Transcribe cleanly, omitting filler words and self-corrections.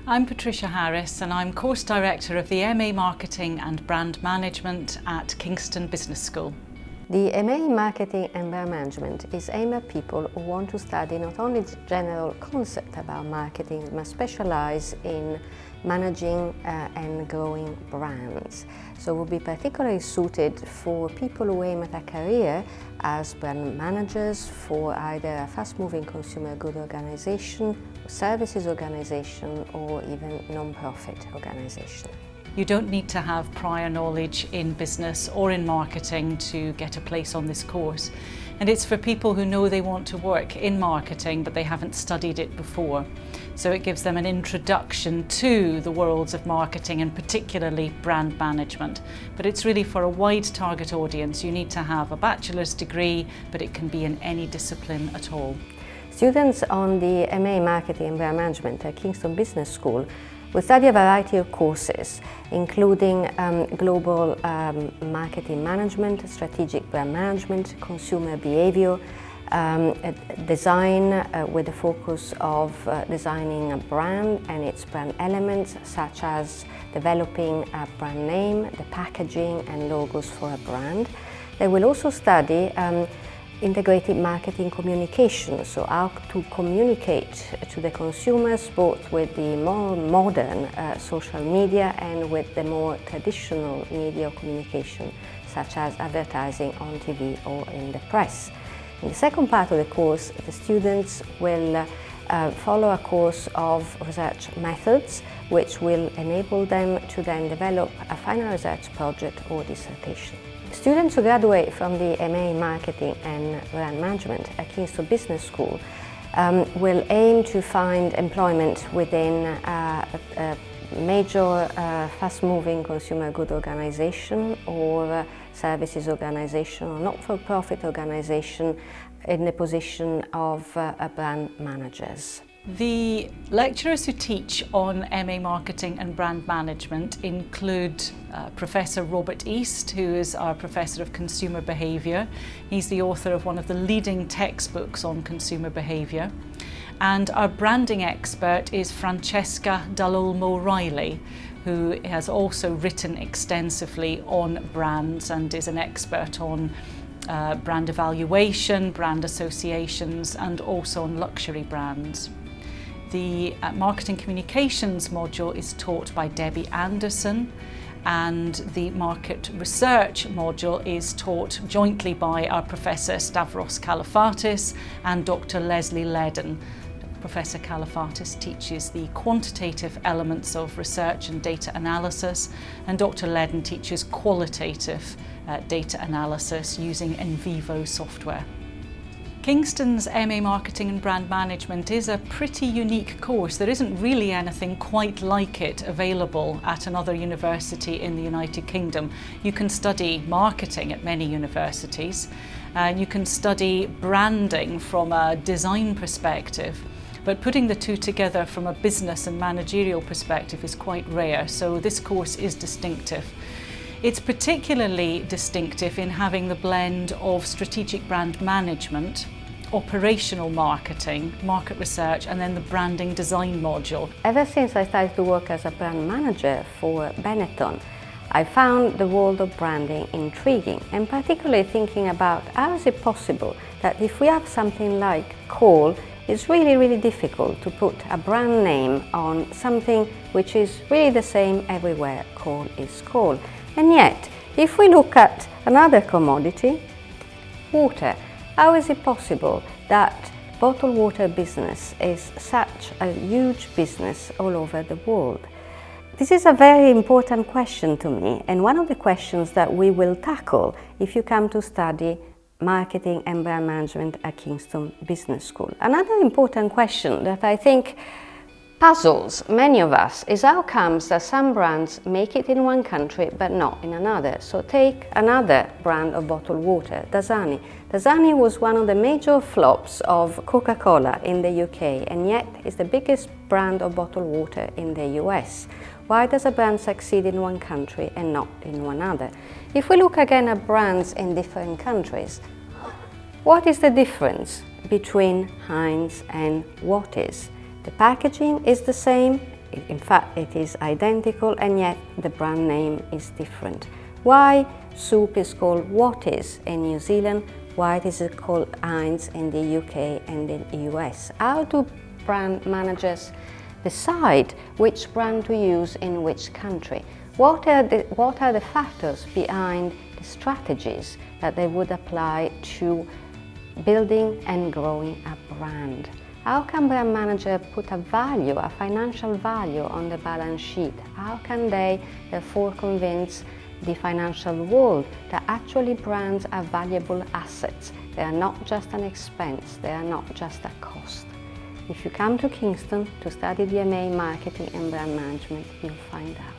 I'm Patricia Harris and I'm Course Director of the MA Marketing and Brand Management at Kingston Business School. The MA in Marketing and Brand Management is aimed at people who want to study not only the general concept about marketing, but specialize in managing and growing brands. So it will be particularly suited for people who aim at a career as brand managers for either a fast-moving consumer good organization, services organization, or even non-profit organization. You don't need to have prior knowledge in business or in marketing to get a place on this course. And it's for people who know they want to work in marketing but they haven't studied it before. So it gives them an introduction to the worlds of marketing and particularly brand management. But it's really for a wide target audience. You need to have a bachelor's degree, but it can be in any discipline at all. Students on the MA Marketing and Brand Management at Kingston Business School will study a variety of courses, including global marketing management, strategic brand management, consumer behavior, design with the focus of designing a brand and its brand elements, such as developing a brand name, the packaging and logos for a brand. They will also study integrated marketing communication, so how to communicate to the consumers both with the more modern social media and with the more traditional media communication, such as advertising on TV or in the press. In the second part of the course, the students will follow a course of research methods which will enable them to then develop a final research project or dissertation. Students who graduate from the MA in Marketing and Brand Management at Kingston Business School will aim to find employment within a major fast-moving consumer good organization or services organization or not-for-profit organization in the position of brand managers. The lecturers who teach on MA Marketing and Brand Management include Professor Robert East, who is our Professor of Consumer Behaviour. He's the author of one of the leading textbooks on consumer behaviour. And our branding expert is Francesca Dall'Olmo Riley, who has also written extensively on brands and is an expert on brand evaluation, brand associations, and also on luxury brands. The Marketing Communications module is taught by Debbie Anderson, and the Market Research module is taught jointly by our Professor Stavros Kalafatis and Dr Leslie Ledden. Professor Kalafatis teaches the quantitative elements of research and data analysis, and Dr Ledden teaches qualitative data analysis using in vivo software. Kingston's MA Marketing and Brand Management is a pretty unique course. There isn't really anything quite like it available at another university in the United Kingdom. You can study marketing at many universities, and you can study branding from a design perspective, but putting the two together from a business and managerial perspective is quite rare, so this course is distinctive. It's particularly distinctive in having the blend of strategic brand management, operational marketing, market research, and then the branding design module. Ever since I started to work as a brand manager for Benetton, I found the world of branding intriguing, and particularly thinking about how is it possible that if we have something like Kohl, it's really difficult to put a brand name on something which is really the same everywhere. Kohl is Kohl. And yet, if we look at another commodity, water, how is it possible that bottled water business is such a huge business all over the world? This is a very important question to me, and one of the questions that we will tackle if you come to study Marketing and Brand Management at Kingston Business School. Another important question that I think puzzles many of us is how comes that some brands make it in one country but not in another. So take another brand of bottled water, Dasani. Dasani was one of the major flops of Coca-Cola in the UK, and yet is the biggest brand of bottled water in the US. Why does a brand succeed in one country and not in one other? If we look again at brands in different countries, what is the difference between Heinz and What is? The packaging is the same In fact, it is identical, and yet the brand name is different. Why soup is called What-is in New Zealand, why is it called Heinz in the UK and in the US? How do brand managers decide which brand to use in which country? What are the factors behind the strategies that they would apply to building and growing a brand? How can brand manager put a value, a financial value on the balance sheet? How can they therefore convince the financial world that actually brands are valuable assets? They are not just an expense, they are not just a cost. If you come to Kingston to study the MA Marketing and Brand Management, you'll find out.